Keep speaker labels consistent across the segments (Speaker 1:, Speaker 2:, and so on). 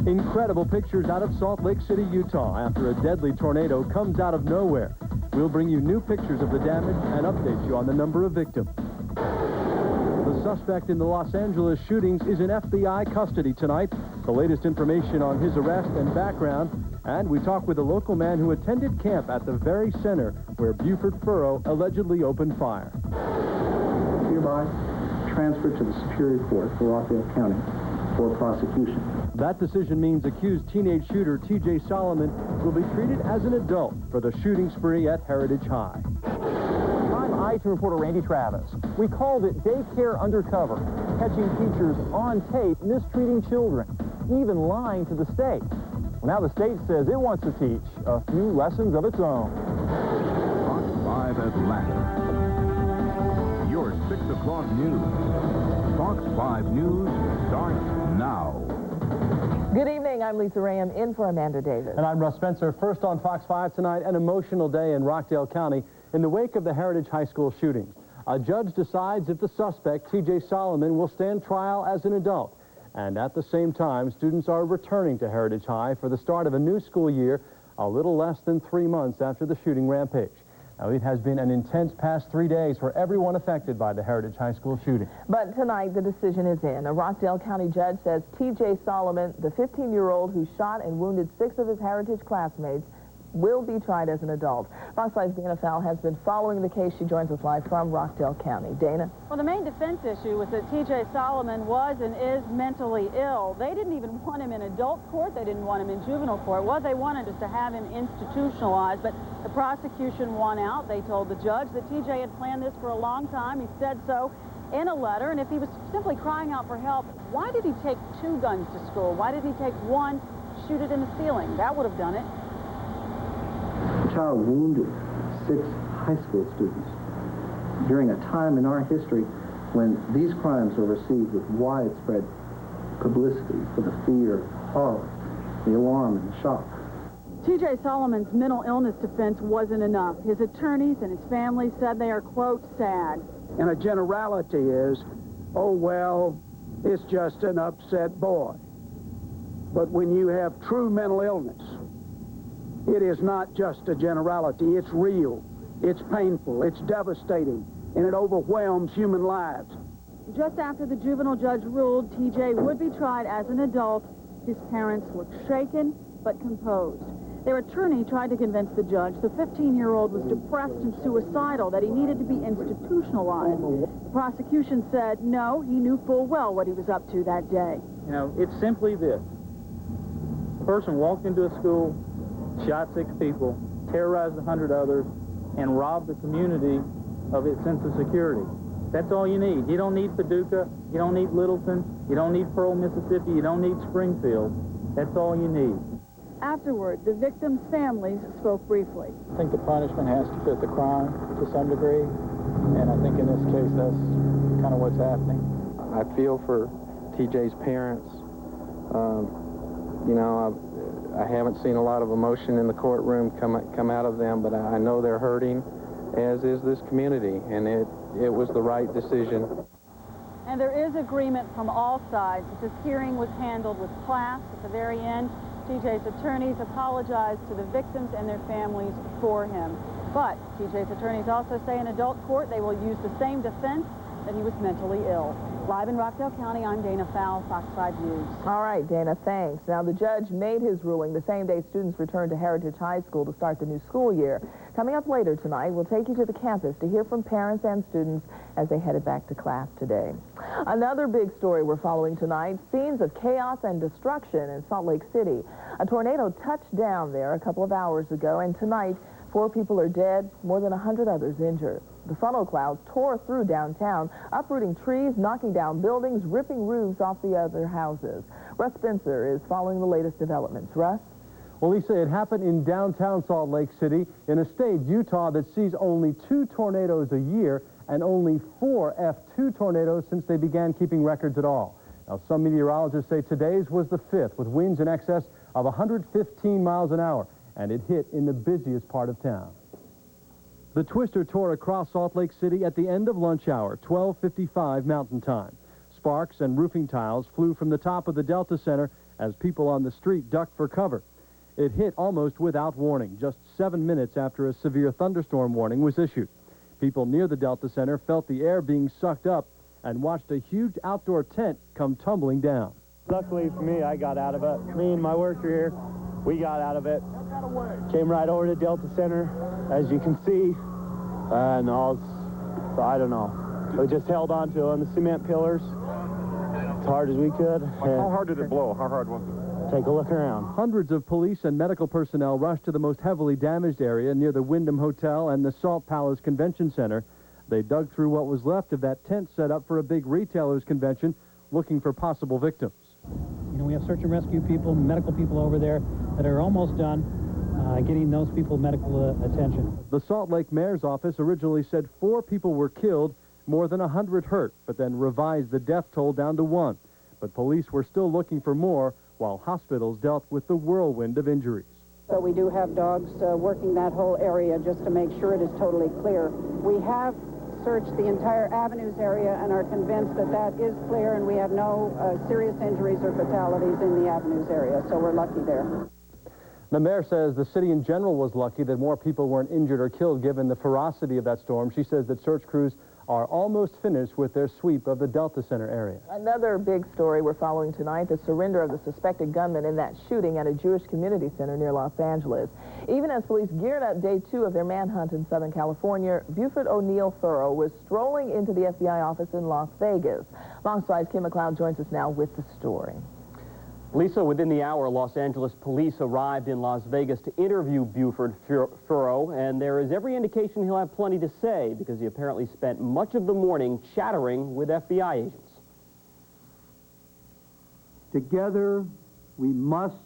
Speaker 1: Incredible pictures out of Salt Lake City, Utah, after a deadly tornado comes out of nowhere. We'll bring you new pictures of the damage and update you on the number of victims. The suspect in the Los Angeles shootings is in FBI custody tonight. The latest information on his arrest and background. And we talk with a local man who attended camp at the very center where Buford Furrow allegedly opened fire.
Speaker 2: Hereby transferred to the Superior Court for Rockdale County for prosecution.
Speaker 1: That decision means accused teenage shooter T.J. Solomon will be treated as an adult for the shooting spree at Heritage High.
Speaker 3: I'm I-2 reporter Randy Travis. We called it Daycare Undercover, catching teachers on tape mistreating children, even lying to the state. Well, now the state says it wants to teach a few lessons of its own.
Speaker 4: Fox 5 Atlanta. Your 6 o'clock news. Fox 5 News starts now.
Speaker 5: Good evening. I'm Lisa Rayam in for Amanda Davis.
Speaker 1: And I'm Russ Spencer. First on Fox 5 tonight, an emotional day in Rockdale County in the wake of the Heritage High School shooting. A judge decides if the suspect, T.J. Solomon, will stand trial as an adult. And at the same time, students are returning to Heritage High for the start of a new school year, a little less than 3 months after the shooting rampage. Now, it has been an intense past 3 days for everyone affected by the Heritage High School shooting.
Speaker 5: But tonight, the decision is in. A Rockdale County judge says T.J. Solomon, the 15-year-old who shot and wounded 6 of his Heritage classmates, will be tried as an adult. Fox 5's Dana Fowle has been following the case. She joins us live from Rockdale County. Dana?
Speaker 6: Well, the main defense issue was that T.J. Solomon was and is mentally ill. They didn't even want him in adult court. They didn't want him in juvenile court. What they wanted is to have him institutionalized, but the prosecution won out. They told the judge that T.J. had planned this for a long time. He said so in a letter, and if he was simply crying out for help, why did he take 2 guns to school? Why didn't he take one, shoot it in the ceiling? That would have done it.
Speaker 2: The child wounded 6 high school students during a time in our history when these crimes are received with widespread publicity for the fear, horror, the alarm, and the shock.
Speaker 6: T.J. Solomon's mental illness defense wasn't enough. His attorneys and his family said they are, quote, sad.
Speaker 7: And a generality is, oh, well, it's just an upset boy. But when you have true mental illness, it is not just a generality. It's real, it's painful, it's devastating, and it overwhelms human lives.
Speaker 6: Just after the juvenile judge ruled T.J. would be tried as an adult, his parents looked shaken but composed. Their attorney tried to convince the judge the 15-year-old was depressed and suicidal, that he needed to be institutionalized. The prosecution said no, he knew full well what he was up to that day.
Speaker 8: You know, it's simply this. A person walked into a school, shot 6 people, terrorized 100 others, and robbed the community of its sense of security. That's all you need. You don't need Paducah, you don't need Littleton, you don't need Pearl, Mississippi, you don't need Springfield. That's all you need.
Speaker 6: Afterward, the victims' families spoke briefly.
Speaker 8: I think the punishment has to fit the crime to some degree, and I think in this case that's kind of what's happening.
Speaker 9: I feel for TJ's parents. You know, I haven't seen a lot of emotion in the courtroom come out of them, but I know they're hurting, as is this community, and it was the right decision.
Speaker 6: And there is agreement from all sides that this hearing was handled with class. At the very end, TJ's attorneys apologized to the victims and their families for him. But TJ's attorneys also say in adult court they will use the same defense, that he was mentally ill. Live in Rockdale County, I'm Dana Fowle, Fox 5 News.
Speaker 5: All right, Dana, thanks. Now, the judge made his ruling the same day students returned to Heritage High School to start the new school year. Coming up later tonight, we'll take you to the campus to hear from parents and students as they headed back to class today. Another big story we're following tonight, scenes of chaos and destruction in Salt Lake City. A tornado touched down there a couple of hours ago, and tonight, 4 people are dead, more than 100 others injured. The funnel clouds tore through downtown, uprooting trees, knocking down buildings, ripping roofs off the other houses. Russ Spencer is following the latest developments. Russ?
Speaker 1: Well, Lisa, it happened in downtown Salt Lake City, in a state, Utah, that sees only 2 tornadoes a year and only 4 F2 tornadoes since they began keeping records at all. Now, some meteorologists say today's was the 5th, with winds in excess of 115 miles an hour, and it hit in the busiest part of town. The twister tore across Salt Lake City at the end of lunch hour, 12:55 Mountain Time. Sparks and roofing tiles flew from the top of the Delta Center as people on the street ducked for cover. It hit almost without warning, just 7 minutes after a severe thunderstorm warning was issued. People near the Delta Center felt the air being sucked up and watched a huge outdoor tent come tumbling down.
Speaker 10: Luckily for me, I got out of it. Me and my worker here, we got out of it. Came right over to Delta Center, as you can see, and I don't know. We just held on to on the cement pillars as hard as we could.
Speaker 11: How hard did it blow? How hard was it?
Speaker 10: Take a look around.
Speaker 1: Hundreds of police and medical personnel rushed to the most heavily damaged area near the Wyndham Hotel and the Salt Palace Convention Center. They dug through what was left of that tent set up for a big retailers convention, looking for possible victims.
Speaker 12: You know, we have search and rescue people, medical people over there that are almost done getting those people medical attention.
Speaker 1: The Salt Lake Mayor's office originally said 4 people were killed, more than 100 hurt, but then revised the death toll down to 1. But police were still looking for more, while hospitals dealt with the whirlwind of injuries.
Speaker 13: So we do have dogs working that whole area just to make sure it is totally clear. We have searched the entire Avenues area and are convinced that that is clear, and we have no serious injuries or fatalities in the Avenues area, so we're lucky there.
Speaker 1: The mayor says the city in general was lucky that more people weren't injured or killed given the ferocity of that storm. She says that search crews are almost finished with their sweep of the Delta Center area.
Speaker 5: Another big story we're following tonight, the surrender of the suspected gunman in that shooting at a Jewish community center near Los Angeles. Even as police geared up day 2 of their manhunt in Southern California, Buford O'Neill Furrow was strolling into the FBI office in Las Vegas. Fox 5's Kim McLeod joins us now with the story.
Speaker 14: Lisa, within the hour, Los Angeles police arrived in Las Vegas to interview Buford Furrow, and there is every indication he'll have plenty to say because he apparently spent much of the morning chattering with FBI agents.
Speaker 15: Together, we must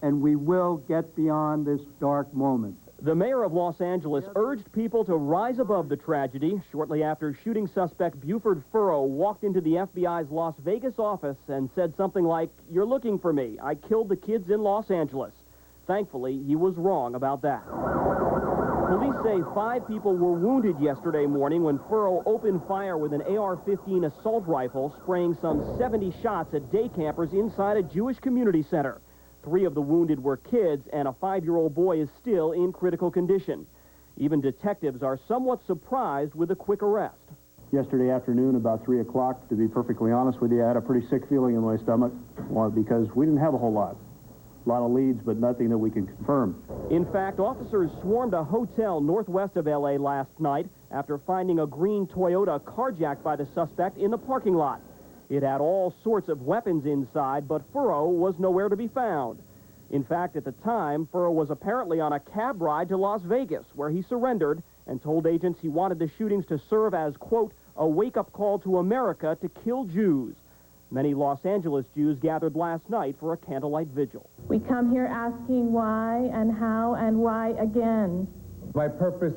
Speaker 15: and we will get beyond this dark moment.
Speaker 14: The mayor of Los Angeles urged people to rise above the tragedy shortly after shooting suspect Buford Furrow walked into the FBI's Las Vegas office and said something like, "You're looking for me. I killed the kids in Los Angeles." Thankfully, he was wrong about that. Police say 5 people were wounded yesterday morning when Furrow opened fire with an AR-15 assault rifle, spraying some 70 shots at day campers inside a Jewish community center. 3 of the wounded were kids, and a 5-year-old boy is still in critical condition. Even detectives are somewhat surprised with the quick arrest.
Speaker 16: Yesterday afternoon, about 3 o'clock, to be perfectly honest with you, I had a pretty sick feeling in my stomach because we didn't have a whole lot. A lot of leads, but nothing that we can confirm.
Speaker 14: In fact, officers swarmed a hotel northwest of L.A. last night after finding a green Toyota carjacked by the suspect in the parking lot. It had all sorts of weapons inside, but Furrow was nowhere to be found. In fact, at the time, Furrow was apparently on a cab ride to Las Vegas, where he surrendered and told agents he wanted the shootings to serve as, quote, a wake-up call to America to kill Jews. Many Los Angeles Jews gathered last night for a candlelight vigil.
Speaker 17: We come here asking why and how and why again.
Speaker 18: My purpose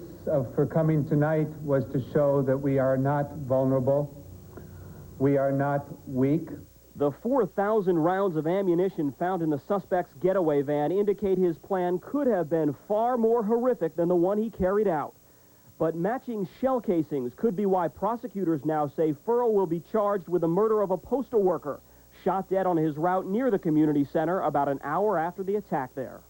Speaker 18: for coming tonight was to show that we are not vulnerable. We are not weak.
Speaker 14: The 4,000 rounds of ammunition found in the suspect's getaway van indicate his plan could have been far more horrific than the one he carried out. But matching shell casings could be why prosecutors now say Furrow will be charged with the murder of a postal worker, shot dead on his route near the community center about an hour after the attack there.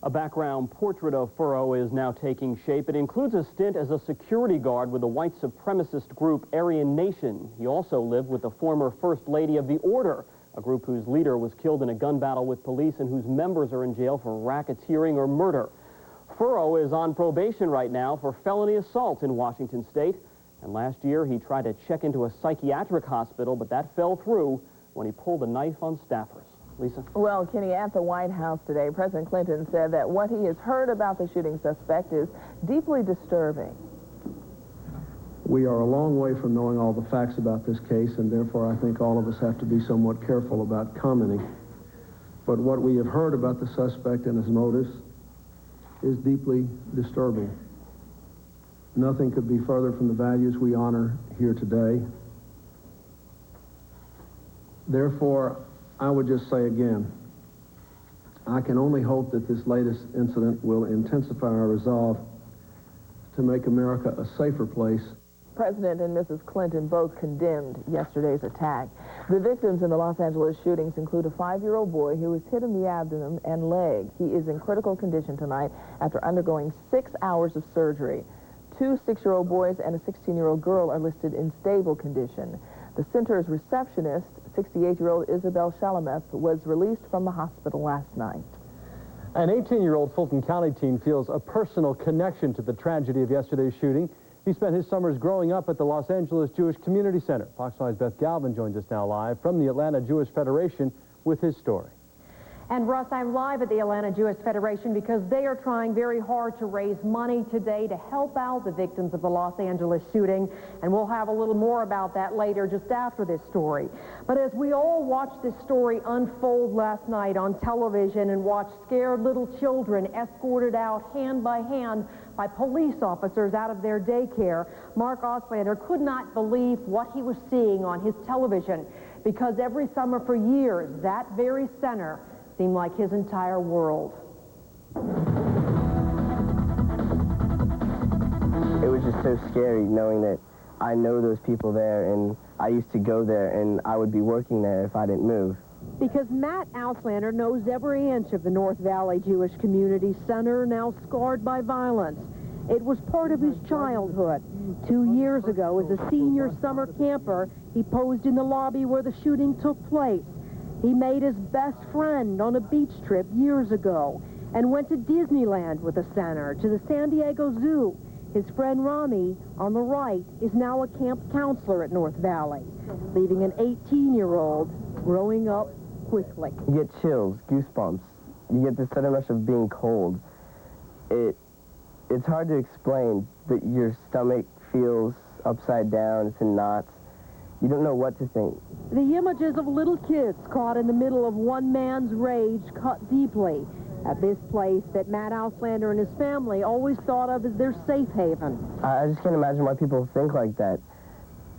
Speaker 14: A background portrait of Furrow is now taking shape. It includes a stint as a security guard with the white supremacist group Aryan Nation. He also lived with the former First Lady of the Order, a group whose leader was killed in a gun battle with police and whose members are in jail for racketeering or murder. Furrow is on probation right now for felony assault in Washington state. And last year, he tried to check into a psychiatric hospital, but that fell through when he pulled a knife on staffers. Lisa?
Speaker 5: Well, Kenny, at the White House today, President Clinton said that what he has heard about the shooting suspect is deeply disturbing.
Speaker 2: We are a long way from knowing all the facts about this case, and therefore I think all of us have to be somewhat careful about commenting. But what we have heard about the suspect and his motives is deeply disturbing. Nothing could be further from the values we honor here today. Therefore, I would just say again, I can only hope that this latest incident will intensify our resolve to make America a safer place
Speaker 5: President and Mrs. Clinton both condemned yesterday's attack. The victims in the Los Angeles shootings include a 5-year-old boy who was hit in the abdomen and leg. He is in critical condition tonight after undergoing 6 hours of surgery. 2 6-year-old boys and a 16-year-old girl are listed in stable condition. The center's receptionist, 68-year-old Isabel Shalameth, was released from the hospital last night.
Speaker 1: An 18-year-old Fulton County teen feels a personal connection to the tragedy of yesterday's shooting. He spent his summers growing up at the Los Angeles Jewish Community Center. Fox 5's Beth Galvin joins us now live from the Atlanta Jewish Federation with his story.
Speaker 19: And Russ, I'm live at the Atlanta Jewish Federation because they are trying very hard to raise money today to help out the victims of the Los Angeles shooting. And we'll have a little more about that later just after this story. But as we all watched this story unfold last night on television and watched scared little children escorted out hand by police officers out of their daycare, Mark Auslander could not believe what he was seeing on his television, because every summer for years, that very center seemed like his entire world.
Speaker 20: It was just so scary knowing that I know those people there, and I used to go there, and I would be working there if I didn't move.
Speaker 19: Because Matt Auslander knows every inch of the North Valley Jewish Community Center, now scarred by violence. It was part of his childhood. 2 years ago, as a senior summer camper, he posed in the lobby where the shooting took place. He made his best friend on a beach trip years ago and went to Disneyland with the center, to the San Diego Zoo. His friend Rami, on the right, is now a camp counselor at North Valley, leaving an 18-year-old growing up quickly.
Speaker 20: You get chills, goosebumps. You get this sudden rush of being cold. It's hard to explain, but your stomach feels upside down, it's in knots. You don't know what to think.
Speaker 19: The images of little kids caught in the middle of one man's rage cut deeply at this place that Matt Auslander and his family always thought of as their safe haven.
Speaker 20: I just can't imagine why people think like that.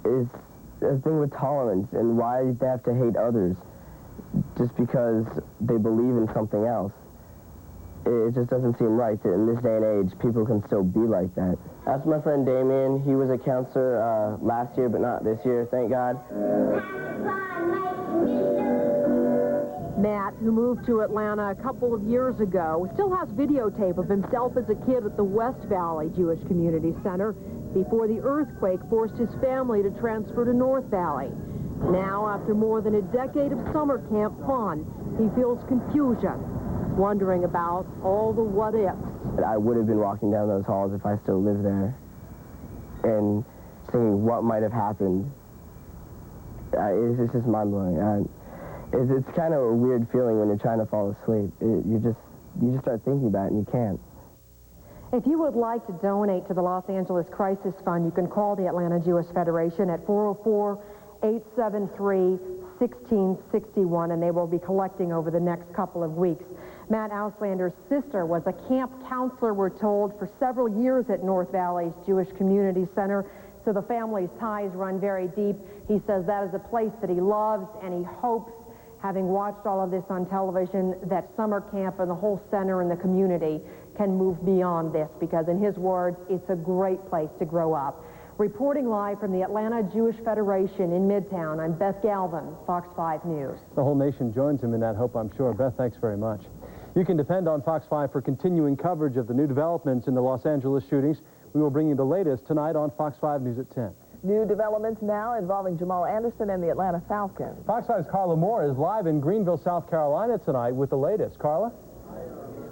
Speaker 20: It's a thing with tolerance and why they have to hate others just because they believe in something else. It just doesn't seem right that in this day and age people can still be like that. That's my friend Damien. He was a counselor last year, but not this year, thank God.
Speaker 19: Matt, who moved to Atlanta a couple of years ago, still has videotape of himself as a kid at the West Valley Jewish Community Center before the earthquake forced his family to transfer to North Valley. Now, after more than a decade of summer camp fun, he feels confusion, wondering about all the what-ifs.
Speaker 20: I would have been walking down those halls if I still lived there and thinking what might have happened. It's just mind-blowing. It's kind of a weird feeling when you're trying to fall asleep. You just start thinking about it and you can't.
Speaker 19: If you would like to donate to the Los Angeles Crisis Fund, you can call the Atlanta Jewish Federation at 404-873-1661, and they will be collecting over the next couple of weeks. Matt Auslander's sister was a camp counselor, we're told, for several years at North Valley's Jewish Community Center, so the family's ties run very deep. He says that is a place that he loves, and he hopes, having watched all of this on television, that summer camp and the whole center and the community can move beyond this, because in his words, it's a great place to grow up. Reporting live from the Atlanta Jewish Federation in Midtown, I'm Beth Galvin, Fox 5 News.
Speaker 1: The whole nation joins him in that hope, I'm sure. Beth, thanks very much. You can depend on Fox 5 for continuing coverage of the new developments in the Los Angeles shootings. We will bring you the latest tonight on Fox 5 News at 10.
Speaker 5: New developments now involving Jamal Anderson and the Atlanta Falcons.
Speaker 1: Fox 5's Carla Moore is live in Greenville, South Carolina tonight with the latest. Carla?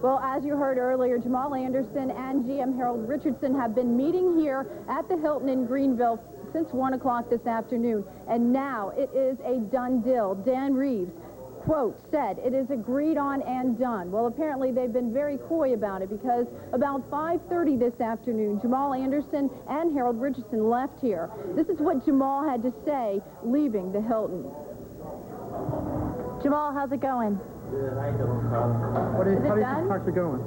Speaker 21: Well, as you heard earlier, Jamal Anderson and GM Harold Richardson have been meeting here at the Hilton in Greenville since 1 o'clock this afternoon. And now it is a done deal. Dan Reeves, quote, said it is agreed on and done. Well, apparently they've been very coy about it, because about 5:30 this afternoon, Jamal Anderson and Harold Richardson left here. This is what Jamal had to say leaving the Hilton.
Speaker 22: Jamal, how's it going?
Speaker 23: Good. How you doing, Carla?
Speaker 22: How do you think
Speaker 23: talks are going?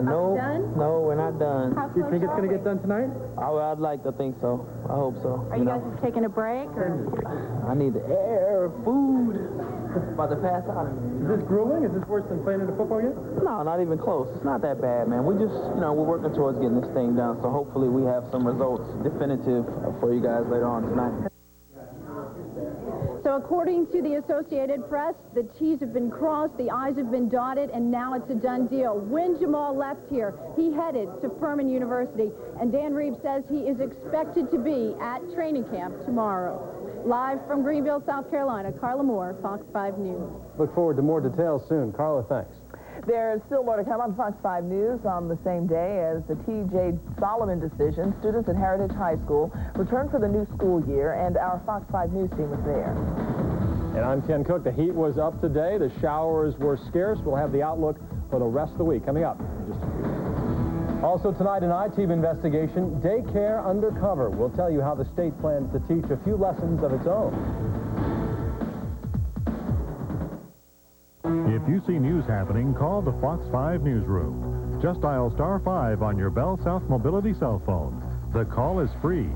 Speaker 22: No,
Speaker 23: no, we're not done.
Speaker 22: Do you think it's going to get
Speaker 23: done tonight? I'd like to think so. I hope so.
Speaker 22: Are you guys just taking a break, or?
Speaker 23: I need the air, food. About to pass out.
Speaker 8: Is this grueling? Is this worse than playing in a football game?
Speaker 23: No, not even close. It's not that bad, man. We just, we're working towards getting this thing done, so hopefully we have some results definitive for you guys later on tonight.
Speaker 21: So according to the Associated Press, the T's have been crossed, the I's have been dotted, and now it's a done deal. When Jamal left here, he headed to Furman University, and Dan Reeves says he is expected to be at training camp tomorrow. Live from Greenville, South Carolina, Carla Moore, Fox 5 News.
Speaker 1: Look forward to more details soon. Carla, thanks.
Speaker 5: There's still more to come on Fox 5 News on the same day as the T.J. Solomon decision. Students at Heritage High School return for the new school year, and our Fox 5 News team is there.
Speaker 1: And I'm Ken Cook. The heat was up today. The showers were scarce. We'll have the outlook for the rest of the week coming up in just a few. Also tonight, an ITV investigation, daycare undercover. We'll tell you how the state plans to teach a few lessons of its own.
Speaker 3: If you see news happening, call the Fox 5 newsroom. Just dial *5 on your Bell South Mobility cell phone. The call is free.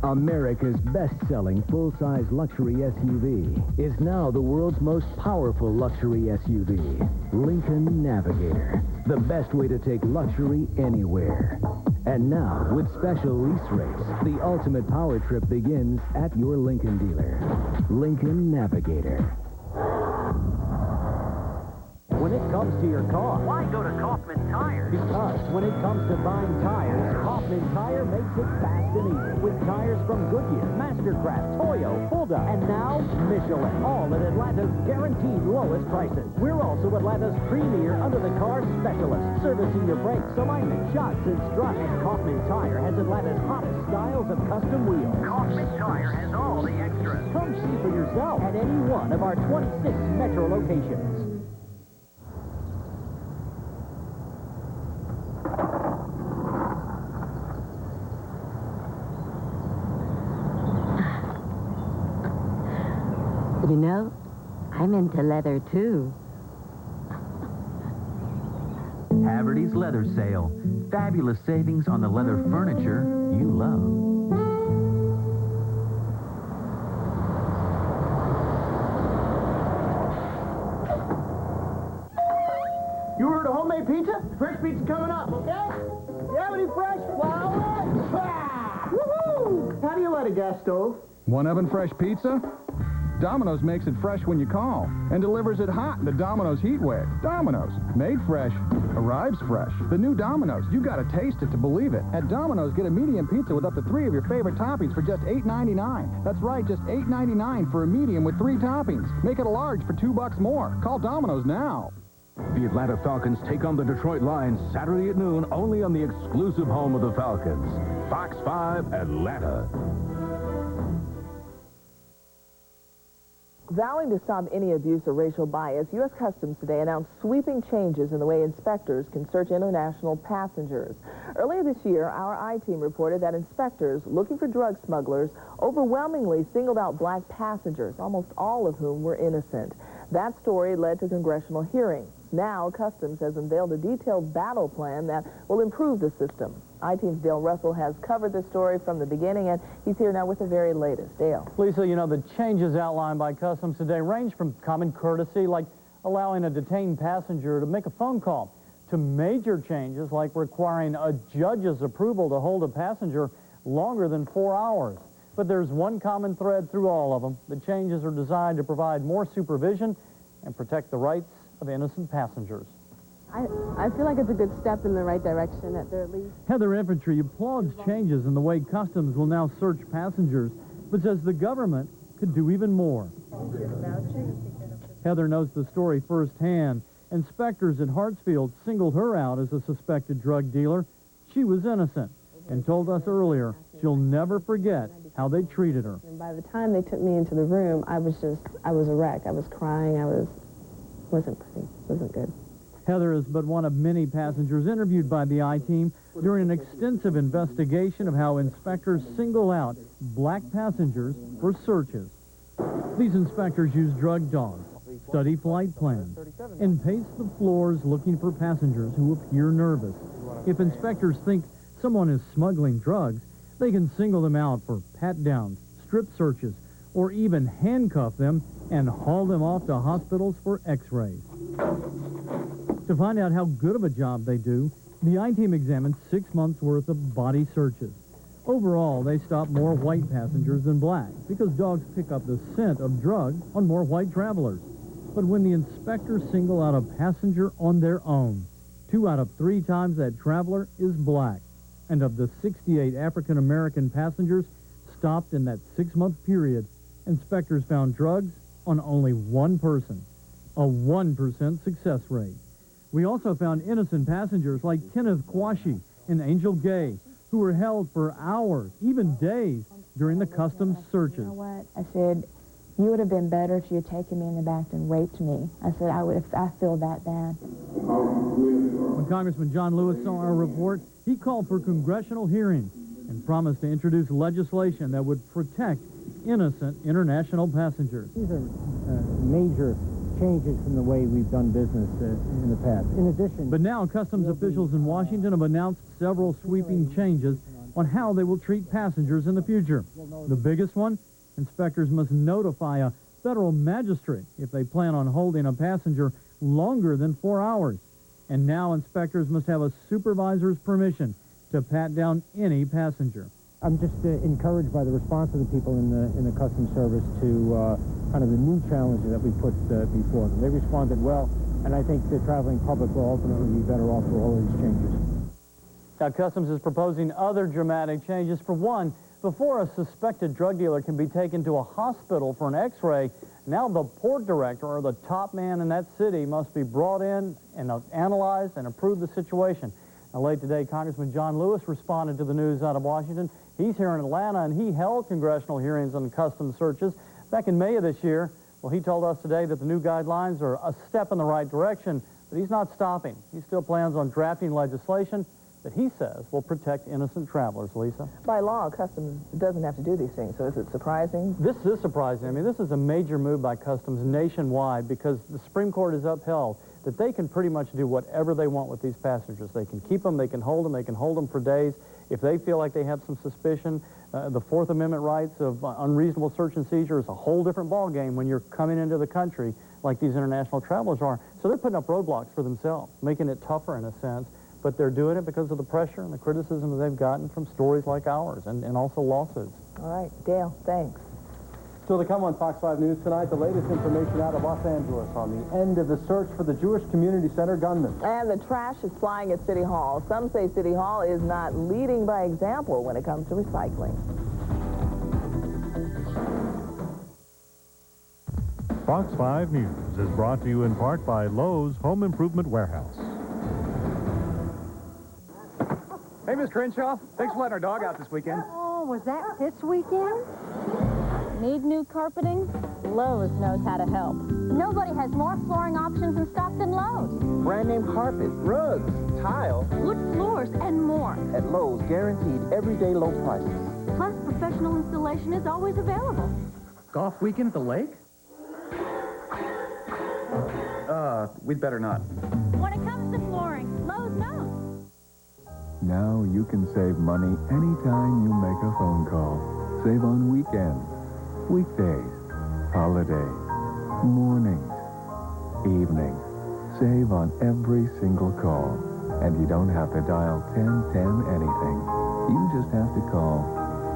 Speaker 4: America's best-selling full-size luxury SUV is now the world's most powerful luxury SUV, Lincoln Navigator. The best way to take luxury anywhere. And now, with special lease rates, the ultimate power trip begins at your Lincoln dealer. Lincoln Navigator.
Speaker 7: When it comes to your car, why go to Kaufman Tires? Because when it comes to buying tires, Kaufman Tire makes it fast and easy. With tires from Goodyear, Mastercraft, Toyo, Fulda, and now Michelin. All at Atlanta's guaranteed lowest prices. We're also Atlanta's premier under-the-car specialist, servicing your brakes, alignment, shocks, and struts. And Kaufman Tire has Atlanta's hottest styles of custom wheels. Kaufman Tire has all the extras. Come see for yourself at any one of our 26 metro locations.
Speaker 24: You know, I'm into leather, too.
Speaker 25: Haverty's Leather Sale. Fabulous savings on the leather furniture you love.
Speaker 26: You ordered a homemade pizza? Fresh pizza coming up, okay? You have any fresh flour? Woohoo! How do you light a gas stove?
Speaker 27: One oven fresh pizza? Domino's makes it fresh when you call and delivers it hot in the Domino's heat wave. Domino's, made fresh, arrives fresh. The new Domino's, you gotta taste it to believe it. At Domino's, get a medium pizza with up to 3 of your favorite toppings for just $8.99. That's right, just $8.99 for a medium with 3 toppings. Make it a large for $2 more. Call Domino's now.
Speaker 28: The Atlanta Falcons take on the Detroit Lions Saturday at noon only on the exclusive home of the Falcons. Fox 5 Atlanta.
Speaker 5: Vowing to stop any abuse or racial bias, U.S. Customs today announced sweeping changes in the way inspectors can search international passengers. Earlier this year, our I-Team reported that inspectors looking for drug smugglers overwhelmingly singled out black passengers, almost all of whom were innocent. That story led to congressional hearings. Now, Customs has unveiled a detailed battle plan that will improve the system. I-Team's Dale Russell has covered this story from the beginning, and he's here now with the very latest. Dale.
Speaker 29: Lisa, you know, the changes outlined by Customs today range from common courtesy, like allowing a detained passenger to make a phone call, to major changes like requiring a judge's approval to hold a passenger longer than 4 hours. But there's one common thread through all of them. The changes are designed to provide more supervision and protect the rights of innocent passengers.
Speaker 21: I feel like it's a good step in the right direction at the least.
Speaker 29: Heather Infantry applauds changes in the way Customs will now search passengers, but says the government could do even more. Heather knows the story firsthand. Inspectors at Hartsfield singled her out as a suspected drug dealer. She was innocent and told us earlier she'll never forget how they treated her.
Speaker 30: And by the time they took me into the room, I was a wreck. I was crying. Wasn't pretty. Wasn't good.
Speaker 29: Heather is but one of many passengers interviewed by the I-Team during an extensive investigation of how inspectors single out black passengers for searches. These inspectors use drug dogs, study flight plans, and pace the floors looking for passengers who appear nervous. If inspectors think someone is smuggling drugs, they can single them out for pat-downs, strip searches, or even handcuff them and haul them off to hospitals for x-rays. To find out how good of a job they do, the I-Team examined 6 months' worth of body searches. Overall, they stopped more white passengers than black because dogs pick up the scent of drugs on more white travelers. But when the inspectors single out a passenger on their own, 2 out of 3 times that traveler is black. And of the 68 African-American passengers stopped in that 6-month period, inspectors found drugs on only 1 person, a 1% success rate. We also found innocent passengers like Kenneth Kwashi and Angel Gay, who were held for hours, even days, during the customs searches.
Speaker 6: You know what? I said, you would have been better if you had taken me in the back and raped me. I said, I feel that bad.
Speaker 29: When Congressman John Lewis saw our report, he called for congressional hearings and promised to introduce legislation that would protect innocent international passengers.
Speaker 9: These are major changes from the way we've done business in the past. In addition...
Speaker 29: But now customs officials in Washington have announced several sweeping changes on how they will treat passengers in the future. The biggest one, inspectors must notify a federal magistrate if they plan on holding a passenger longer than 4 hours. And now inspectors must have a supervisor's permission to pat down any passenger.
Speaker 9: I'm just encouraged by the response of the people in the Customs Service to kind of the new challenges that we put before them. They responded well, and I think the traveling public will ultimately be better off for all of these changes.
Speaker 29: Now, Customs is proposing other dramatic changes. For one, before a suspected drug dealer can be taken to a hospital for an x-ray, now the port director or the top man in that city must be brought in and analyzed and approve the situation. Now, late today, Congressman John Lewis responded to the news out of Washington. He's here in Atlanta, and he held congressional hearings on customs searches back in May of this year. Well, he told us today that the new guidelines are a step in the right direction, but he's not stopping. He still plans on drafting legislation that he says will protect innocent travelers. Lisa?
Speaker 5: By law, Customs doesn't have to do these things, so is it surprising?
Speaker 29: This is surprising. I mean, this is a major move by Customs nationwide because the Supreme Court has upheld that they can pretty much do whatever they want with these passengers. They can keep them, they can hold them for days. If they feel like they have some suspicion, the Fourth Amendment rights of unreasonable search and seizure is a whole different ballgame when you're coming into the country like these international travelers are. So they're putting up roadblocks for themselves, making it tougher in a sense, but they're doing it because of the pressure and the criticism that they've gotten from stories like ours and also lawsuits.
Speaker 5: All right, Dale, thanks.
Speaker 1: Still to come on Fox 5 News tonight, the latest information out of Los Angeles on the end of the search for the Jewish Community Center gunman.
Speaker 5: And the trash is flying at City Hall. Some say City Hall is not leading by example when it comes to recycling.
Speaker 3: Fox 5 News is brought to you in part by Lowe's Home Improvement Warehouse.
Speaker 10: Hey, Miss Crenshaw. Thanks for letting our dog out this weekend.
Speaker 11: Oh, was that this weekend? Need new carpeting? Lowe's knows how to help. Nobody has more flooring options in stock than Lowe's.
Speaker 23: Brand name carpet, rugs, tile,
Speaker 11: wood floors, and more.
Speaker 23: At Lowe's, guaranteed everyday low prices.
Speaker 11: Plus, professional installation is always available.
Speaker 10: Golf weekend at the lake? We'd better not.
Speaker 11: When it comes to flooring, Lowe's knows.
Speaker 12: Now you can save money anytime you make a phone call. Save on weekends, weekdays, holidays, mornings, evenings. Save on every single call. And you don't have to dial 1010 anything. You just have to call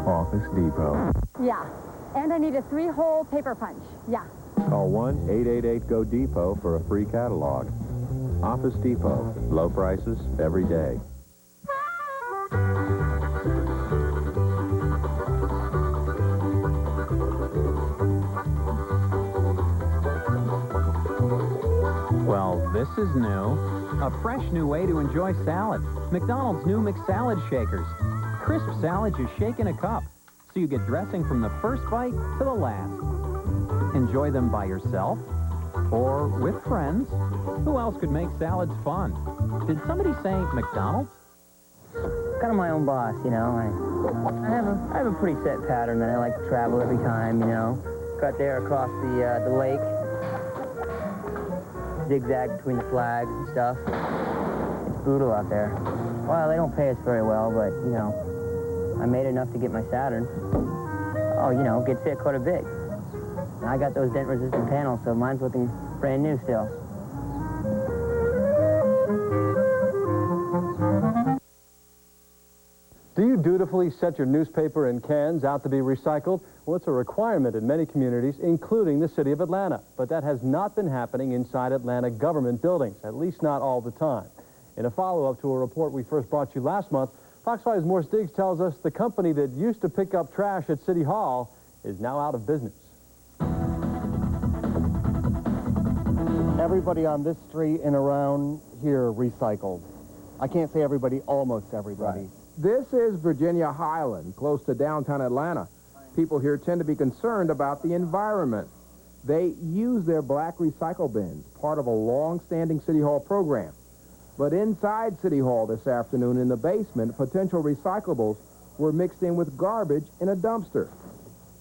Speaker 12: Office Depot.
Speaker 11: Yeah, and I need a 3-hole paper punch. Yeah.
Speaker 13: Call 1-888-GO-DEPOT for a free catalog. Office Depot. Low prices every day.
Speaker 15: Well, this is new. A fresh new way to enjoy salad. McDonald's new McSalad Shakers. Crisp salad you shake in a cup, so you get dressing from the first bite to the last. Enjoy them by yourself or with friends. Who else could make salads fun? Did somebody say McDonald's?
Speaker 20: Kind of my own boss, you know. I have a pretty set pattern that I like to travel every time, you know. Got there across the lake. Zigzag between the flags and stuff. It's brutal out there. Well, they don't pay us very well, but, you know, I made enough to get my Saturn. Oh, you know, gets hit quite a bit. And I got those dent-resistant panels, so mine's looking brand new still.
Speaker 1: Do you dutifully set your newspaper in cans out to be recycled? Well, it's a requirement in many communities, including the city of Atlanta. But that has not been happening inside Atlanta government buildings, at least not all the time. In a follow-up to a report we first brought you last month, Fox 5's Morse Diggs tells us the company that used to pick up trash at City Hall is now out of business.
Speaker 26: Everybody on this street and around here recycles. I can't say everybody, almost everybody.
Speaker 2: Right. This is Virginia Highland, close to downtown Atlanta. People here tend to be concerned about the environment. They use their black recycle bins, part of a long-standing City Hall program. But inside City Hall this afternoon in the basement, potential recyclables were mixed in with garbage in a dumpster.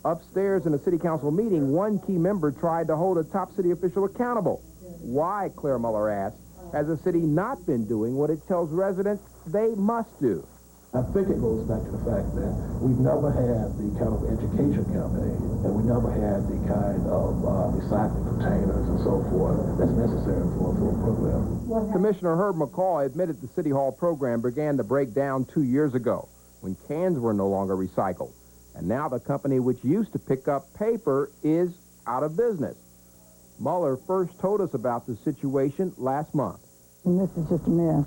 Speaker 2: Upstairs in a city council meeting, one key member tried to hold a top city official accountable. Why, Claire Muller asked, has the city not been doing what it tells residents they must do?
Speaker 4: I think it goes back to the fact that we've never had the kind of education campaign, and we never had the kind of recycling containers and so forth that's necessary for a program.
Speaker 2: Commissioner Herb McCall admitted the City Hall program began to break down 2 years ago when cans were no longer recycled. And now the company which used to pick up paper is out of business. Muller first told us about the situation last month.
Speaker 7: And this is just a mess.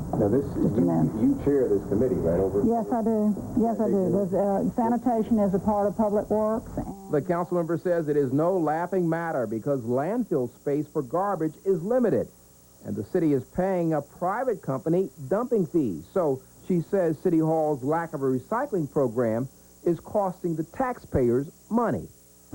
Speaker 4: Now, you chair this committee, right, over?
Speaker 7: Yes, I do. Yes, I do. There's, sanitation is a part of Public Works.
Speaker 2: The council member says it is no laughing matter because landfill space for garbage is limited, and the city is paying a private company dumping fees. So she says City Hall's lack of a recycling program is costing the taxpayers money.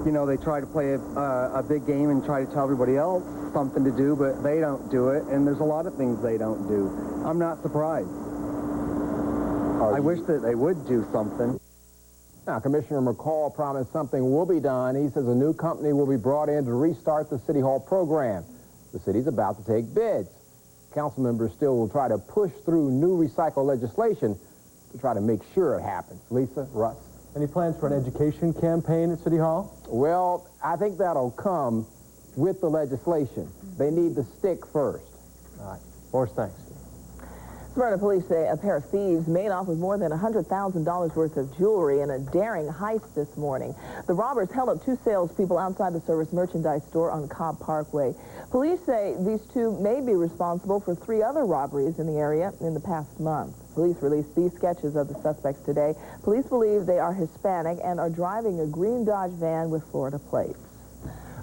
Speaker 26: You know, they try to play a big game and try to tell everybody else something to do, but they don't do it, and there's a lot of things they don't do. I'm not surprised. I wish that they would do something.
Speaker 2: Now, Commissioner McCall promised something will be done. He says a new company will be brought in to restart the City Hall program. The city's about to take bids. Council members still will try to push through new recycle legislation to try to make sure it happens. Lisa, Russ?
Speaker 1: Any plans for an education campaign at City Hall?
Speaker 2: Well, I think that'll come with the legislation. They need the stick first.
Speaker 1: All right. Morris, thanks.
Speaker 5: Smyrna police say a pair of thieves made off with more than $100,000 worth of jewelry in a daring heist this morning. The robbers held up two salespeople outside the Service Merchandise store on Cobb Parkway. Police say these two may be responsible for 3 other robberies in the area in the past month. Police released these sketches of the suspects today. Police believe they are Hispanic and are driving a green Dodge van with Florida plates.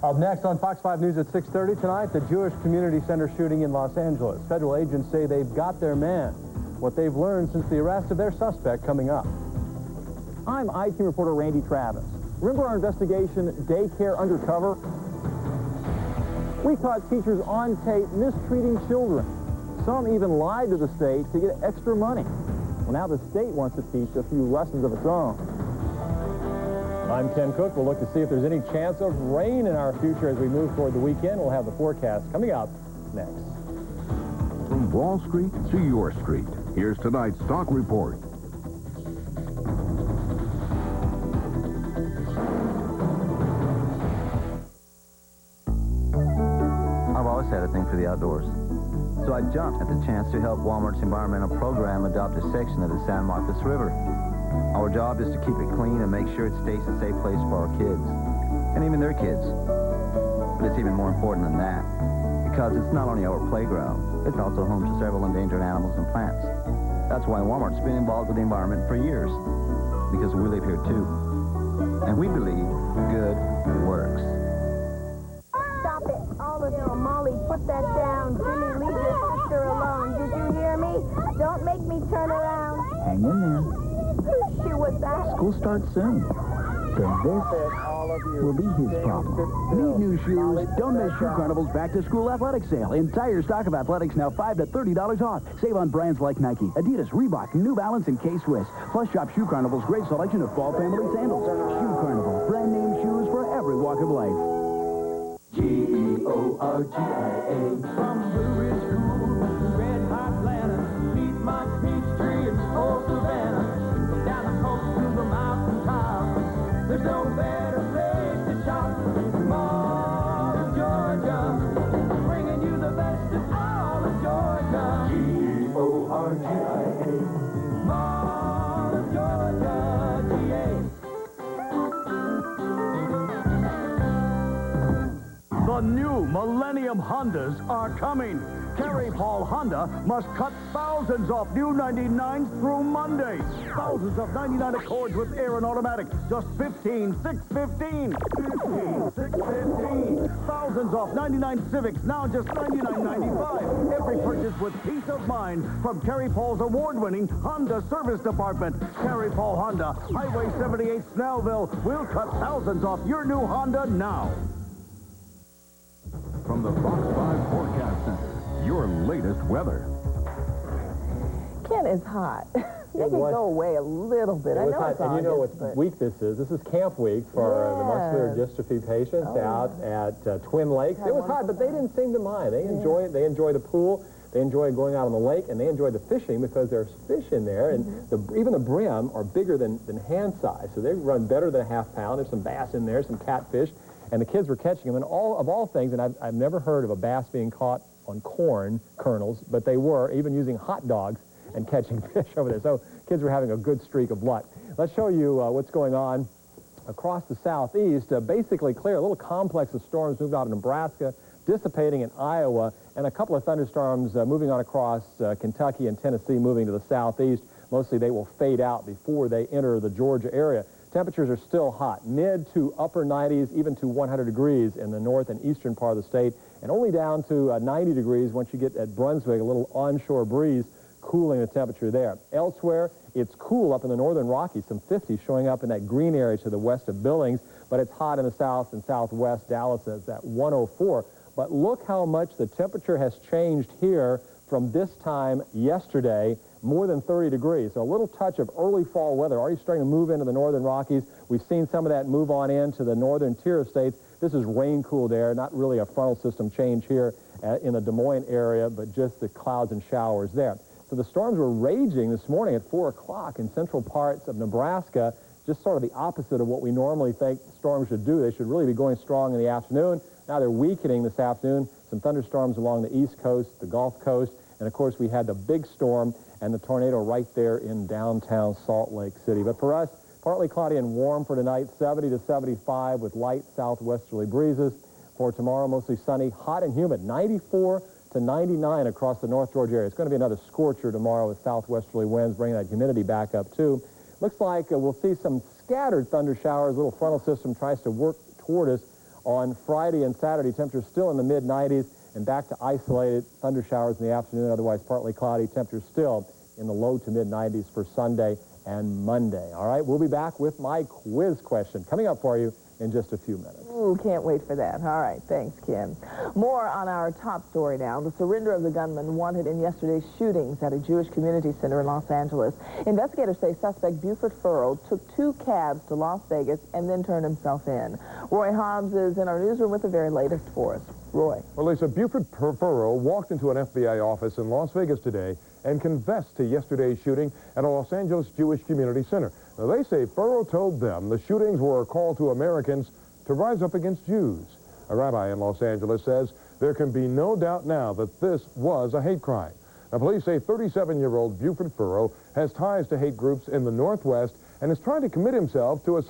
Speaker 1: Up next on Fox 5 News at 6:30 tonight, the Jewish Community Center shooting in Los Angeles. Federal agents say they've got their man. What they've learned since the arrest of their suspect coming up. I'm I-Team reporter Randy Travis. Remember our investigation, Daycare Undercover? We caught teachers on tape mistreating children. Some even lied to the state to get extra money. Well, now the state wants to teach a few lessons of its own. I'm Ken Cook. We'll look to see if there's any chance of rain in our future as we move toward the weekend. We'll have the forecast coming up next.
Speaker 28: From Wall Street to your street, here's tonight's stock report.
Speaker 8: I've always had a thing for the outdoors. So I jumped at the chance to help Walmart's environmental program adopt a section of the San Marcos River. Our job is to keep it clean and make sure it stays a safe place for our kids, and even their kids. But it's even more important than that, because it's not only our playground, it's also home to several endangered animals and plants. That's why Walmart's been involved with the environment for years, because we live here too. And we believe good works.
Speaker 14: Stop it, all of you. Molly, put that down. Jimmy, leave your sister alone. Did you hear me? Don't make me turn around.
Speaker 16: Hang in there.
Speaker 14: Whose shoe was that?
Speaker 16: School starts soon. Then this will be his problem. Need new shoes? Don't miss Shoe Carnival's back-to-school athletic sale. Entire stock of athletics now $5 to $30 off. Save on brands like Nike, Adidas, Reebok, New Balance, and K-Swiss. Plus, shop Shoe Carnival's great selection of fall family sandals. Shoe Carnival, brand name shoes for every walk of life.
Speaker 14: Georgia. From Blue Ridge School, Red Hot Atlanta.
Speaker 6: The new Millennium Hondas are coming. Kerry Paul Honda must cut thousands off new 99s through Monday. Thousands of 99 Accords with air and automatic, just $15,615. $15,615. Thousands off 99 Civics, now just $99.95. Every purchase with peace of mind from Kerry Paul's award-winning Honda Service Department. Kerry Paul Honda, Highway 78 Snellville. We'll cut thousands off your new Honda now.
Speaker 28: From the Fox 5 Forecast Center, your latest weather.
Speaker 5: Ken is hot. Make it go away a little bit. I know it's
Speaker 1: and you know what
Speaker 5: but...
Speaker 1: week this is. This is camp week for the muscular dystrophy patients out at Twin Lakes. It was hot, but they didn't seem to mind. They enjoy it. They enjoy the pool. They enjoy going out on the lake, and they enjoy the fishing because there's fish in there, and even the brim are bigger than hand size, so they run better than a half pound. There's some bass in there, some catfish. And the kids were catching them, and of all things, and I've never heard of a bass being caught on corn kernels, but they were, even using hot dogs and catching fish over there. So kids were having a good streak of luck. Let's show you what's going on across the southeast. Basically clear, a little complex of storms moved out of Nebraska, dissipating in Iowa, and a couple of thunderstorms moving on across Kentucky and Tennessee, moving to the southeast. Mostly they will fade out before they enter the Georgia area. Temperatures are still hot, mid to upper 90s, even to 100 degrees in the north and eastern part of the state, and only down to 90 degrees once you get at Brunswick, a little onshore breeze cooling the temperature there. Elsewhere, it's cool up in the northern Rockies, some 50s showing up in that green area to the west of Billings, but it's hot in the south and southwest. Dallas is at 104. But look how much the temperature has changed here from this time yesterday. More than 30 degrees. So a little touch of early fall weather already starting to move into the northern Rockies. We've seen some of that move on into the northern tier of states. This is rain-cooled air, not really a frontal system change here in the Des Moines area, but just the clouds and showers there. So the storms were raging this morning at 4 o'clock in central parts of Nebraska, just sort of the opposite of what we normally think storms should do. They should really be going strong in the afternoon. Now they're weakening this afternoon. Some thunderstorms along the east coast, the Gulf Coast, and of course we had the big storm and the tornado right there in downtown Salt Lake City. But for us, partly cloudy and warm for tonight, 70 to 75 with light southwesterly breezes. For tomorrow, mostly sunny, hot and humid, 94 to 99 across the North Georgia area. It's going to be another scorcher tomorrow with southwesterly winds, bringing that humidity back up too. Looks like we'll see some scattered thunder showers. A little frontal system tries to work toward us on Friday and Saturday. Temperatures still in the mid-90s. And back to isolated thunder showers in the afternoon, otherwise partly cloudy. Temperatures still in the low to mid-90s for Sunday and Monday. All right, we'll be back with my quiz question coming up for you in just a few minutes.
Speaker 5: Ooh, can't wait for that. All right, thanks, Ken. More on our top story now. The surrender of the gunman wanted in yesterday's shootings at a Jewish community center in Los Angeles. Investigators say suspect Buford Furrow took 2 cabs to Las Vegas and then turned himself in. Roy Hobbs is in our newsroom with the very latest for us. Roy.
Speaker 17: Well, Lisa, Buford Furrow walked into an FBI office in Las Vegas today and confessed to yesterday's shooting at a Los Angeles Jewish community center. Now, they say Furrow told them the shootings were a call to Americans to rise up against Jews. A rabbi in Los Angeles says there can be no doubt now that this was a hate crime. Now, police say 37-year-old Buford Furrow has ties to hate groups in the Northwest and is trying to commit himself to a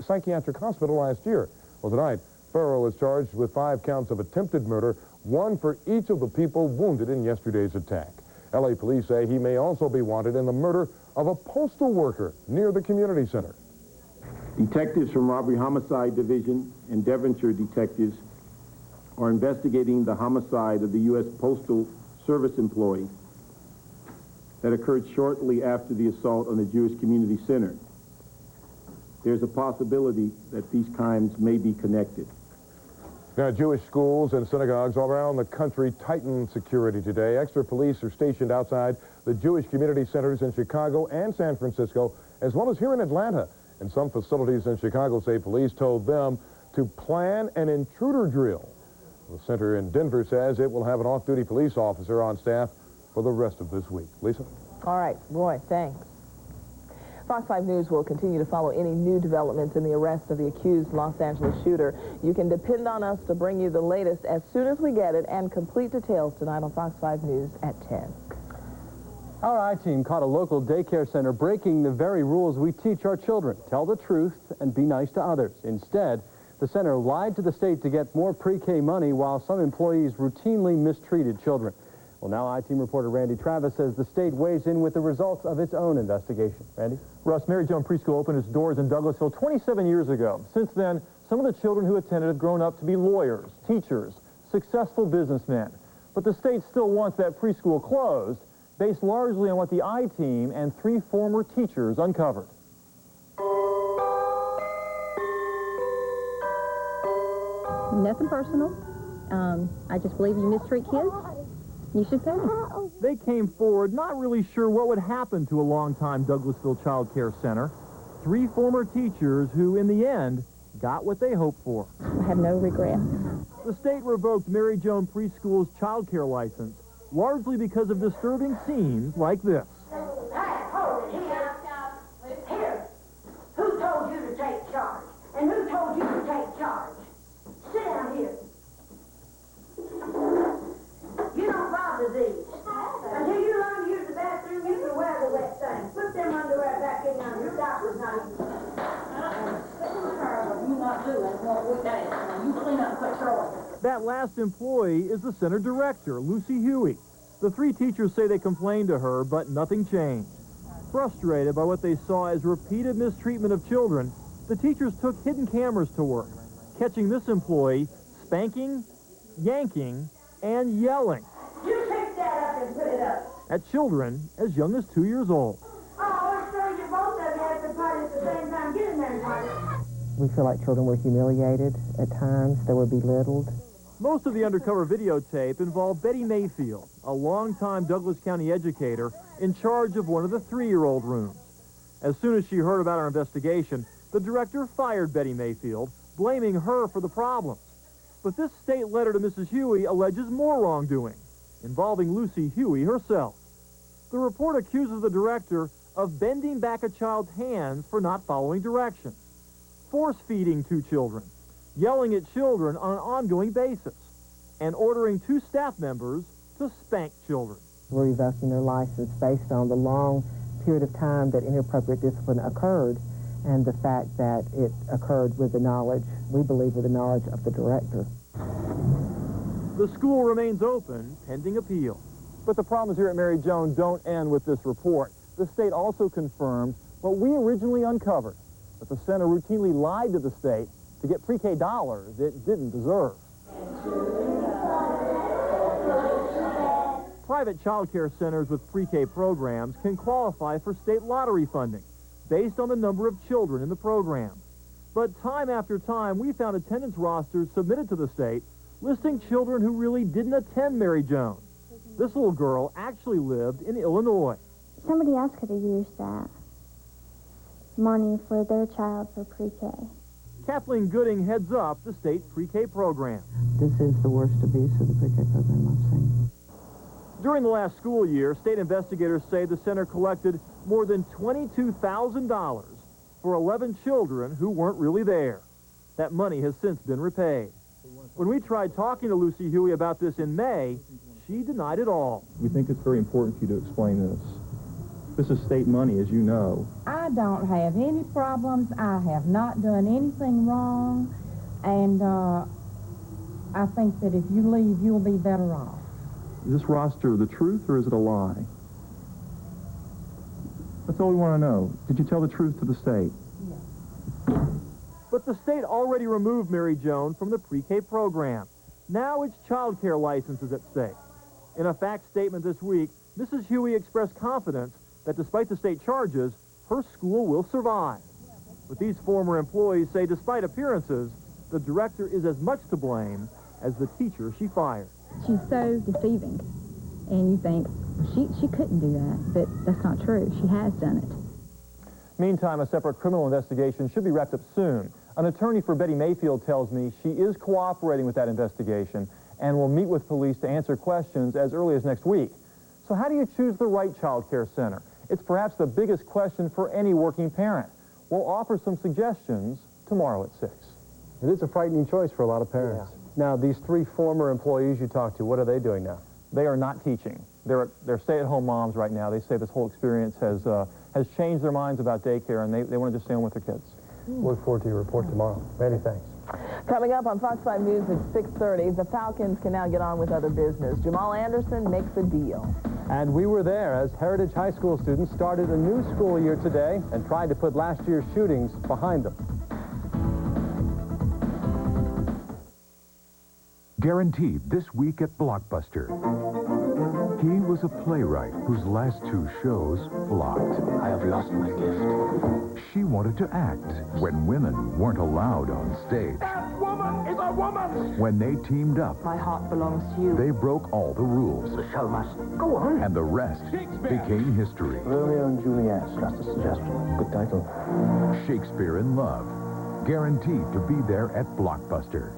Speaker 17: psychiatric hospital last year. Well, tonight, Furrow is charged with 5 counts of attempted murder, 1 for each of the people wounded in yesterday's attack. L.A. police say he may also be wanted in the murder of a postal worker near the community center.
Speaker 18: Detectives from Robbery Homicide Division and Devonshire detectives are investigating the homicide of the U.S. Postal Service employee that occurred shortly after the assault on the Jewish Community Center. There's a possibility that these crimes may be connected.
Speaker 17: Now, Jewish schools and synagogues all around the country tighten security today. Extra police are stationed outside the Jewish community centers in Chicago and San Francisco, as well as here in Atlanta. And some facilities in Chicago say police told them to plan an intruder drill. The center in Denver says it will have an off-duty police officer on staff for the rest of this week. Lisa?
Speaker 5: All right, Roy, thanks. Fox 5 News will continue to follow any new developments in the arrest of the accused Los Angeles shooter. You can depend on us to bring you the latest as soon as we get it and complete details tonight on Fox 5 News at 10.
Speaker 1: Our I-Team caught a local daycare center breaking the very rules we teach our children. Tell the truth and be nice to others. Instead, the center lied to the state to get more pre-K money while some employees routinely mistreated children. Well, now I-Team reporter Randy Travis says the state weighs in with the results of its own investigation. Randy?
Speaker 3: Russ, Mary Joan Preschool opened its doors in Douglasville 27 years ago. Since then, some of the children who attended have grown up to be lawyers, teachers, successful businessmen. But the state still wants that preschool closed, based largely on what the I-Team and 3 former teachers uncovered.
Speaker 11: Nothing personal. I just believe you mistreat kids. You should pay them.
Speaker 3: They came forward not really sure what would happen to a longtime Douglasville Child Care Center. 3 former teachers who, in the end, got what they hoped for.
Speaker 11: I have no regrets.
Speaker 3: The state revoked Mary Joan Preschool's child care license, largely because of disturbing scenes like this.
Speaker 14: Hey, hold it here. Here. Who told you to take charge? And who told you to take charge? Sit down here. You don't bother these. Until you learn to use the bathroom, you can wear the wet things. Put them underwear back in there. Your doctor's not even. You not doing what we did. You clean up and quit.
Speaker 3: That last employee is the center director, Lucy Huey. The 3 teachers say they complained to her, but nothing changed. Frustrated by what they saw as repeated mistreatment of children, the teachers took hidden cameras to work, catching this employee spanking, yanking, and yelling.
Speaker 14: You pick that up and put it up.
Speaker 3: At children as young as 2 years old.
Speaker 14: Oh, so you both of you had to party at the same time. Get in there and party.
Speaker 20: We feel like children were humiliated at times. They were belittled.
Speaker 3: Most of the undercover videotape involved Betty Mayfield, a longtime Douglas County educator in charge of one of the 3-year-old rooms. As soon as she heard about our investigation, the director fired Betty Mayfield, blaming her for the problems. But this state letter to Mrs. Huey alleges more wrongdoing, involving Lucy Huey herself. The report accuses the director of bending back a child's hands for not following directions, force-feeding 2 children, yelling at children on an ongoing basis, and ordering 2 staff members to spank children.
Speaker 20: We're revoking their license based on the long period of time that inappropriate discipline occurred and the fact that it occurred with the knowledge, we believe, with the knowledge of the director.
Speaker 3: The school remains open, pending appeal. But the problems here at Mary Joan don't end with this report. The state also confirmed what we originally uncovered, that the center routinely lied to the state to get pre-K dollars it didn't deserve. Private child care centers with pre-K programs can qualify for state lottery funding based on the number of children in the program. But time after time, we found attendance rosters submitted to the state listing children who really didn't attend Mary Joan. This little girl actually lived in Illinois.
Speaker 9: Somebody else could have used that money for their child for pre-K.
Speaker 3: Kathleen Gooding heads up the state pre-K program.
Speaker 20: This is the worst abuse of the pre-K program I've seen.
Speaker 3: During the last school year, state investigators say the center collected more than $22,000 for 11 children who weren't really there. That money has since been repaid. When we tried talking to Lucy Huey about this in May, she denied it all. We think it's very important for you to explain this. This is state money, as you know.
Speaker 19: I don't have any problems. I have not done anything wrong. And I think that if you leave, you'll be better off.
Speaker 3: Is this roster the truth, or is it a lie? That's all we want to know. Did you tell the truth to the state? Yes. But the state already removed Mary Joan from the pre-K program. Now its child care license is at stake. In a fact statement this week, Mrs. Huey expressed confidence that despite the state charges, her school will survive. But these former employees say despite appearances, the director is as much to blame as the teacher she fired.
Speaker 11: She's so deceiving. And you think, she couldn't do that, but that's not true. She has done it.
Speaker 3: Meantime, a separate criminal investigation should be wrapped up soon. An attorney for Betty Mayfield tells me she is cooperating with that investigation and will meet with police to answer questions as early as next week. So how do you choose the right child care center? It's perhaps the biggest question for any working parent. We'll offer some suggestions tomorrow at 6.
Speaker 1: It is a frightening choice for a lot of parents. Yeah. Now, these 3 former employees you talked to, what are they doing now?
Speaker 3: they are not teaching. They're stay-at-home moms right now. They say this whole experience has changed their minds about daycare, and they want to just stay home with their kids.
Speaker 1: Look forward to your report tomorrow. Many thanks.
Speaker 5: Coming up on Fox 5 News at 6:30, the Falcons can now get on with other business. Jamal Anderson makes a deal.
Speaker 1: And we were there as Heritage High School students started a new school year today and tried to put last year's shootings behind them.
Speaker 10: Guaranteed this week at Blockbuster. He was a playwright whose last 2 shows flopped.
Speaker 12: I have lost my gift.
Speaker 10: She wanted to act when women weren't allowed on stage.
Speaker 12: That woman is a woman!
Speaker 10: When they teamed up,
Speaker 12: My heart belongs to you.
Speaker 10: they broke all the rules.
Speaker 12: The show must go on.
Speaker 10: And the rest became history.
Speaker 12: Romeo and Juliet, just a suggestion. Good title.
Speaker 10: Shakespeare in Love. Guaranteed to be there at Blockbuster.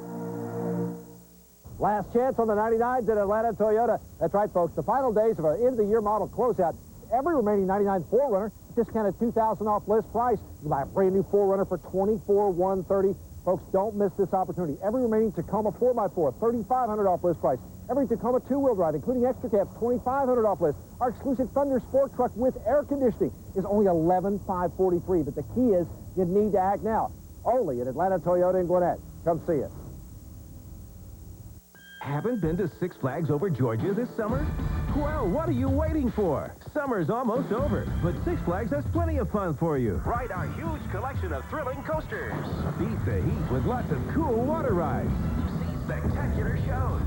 Speaker 1: Last chance on the 99s at Atlanta Toyota. That's right, folks. The final days of our end-of-the-year model closeout. Every remaining 99 4Runner discounted $2,000 off list price. You buy a brand new 4Runner for $24,130. Folks, don't miss this opportunity. Every remaining Tacoma 4x4, $3,500 off list price. Every Tacoma 2-wheel drive, including extra cabs, $2,500 off list. Our exclusive Thunder Sport Truck with air conditioning is only $11,543. But the key is you need to act now. Only at Atlanta Toyota in Gwinnett. Come see us.
Speaker 21: Haven't been to Six Flags Over Georgia this summer? Well, what are you waiting for? Summer's almost over, but Six Flags has plenty of fun for you.
Speaker 22: Ride our huge collection of thrilling coasters.
Speaker 21: Beat the heat with lots of cool water rides.
Speaker 22: See spectacular shows.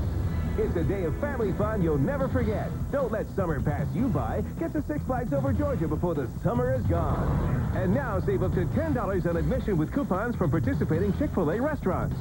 Speaker 21: It's a day of family fun you'll never forget. Don't let summer pass you by. Get to Six Flags Over Georgia before the summer is gone. And now save up to $10 on admission with coupons from participating Chick-fil-A restaurants.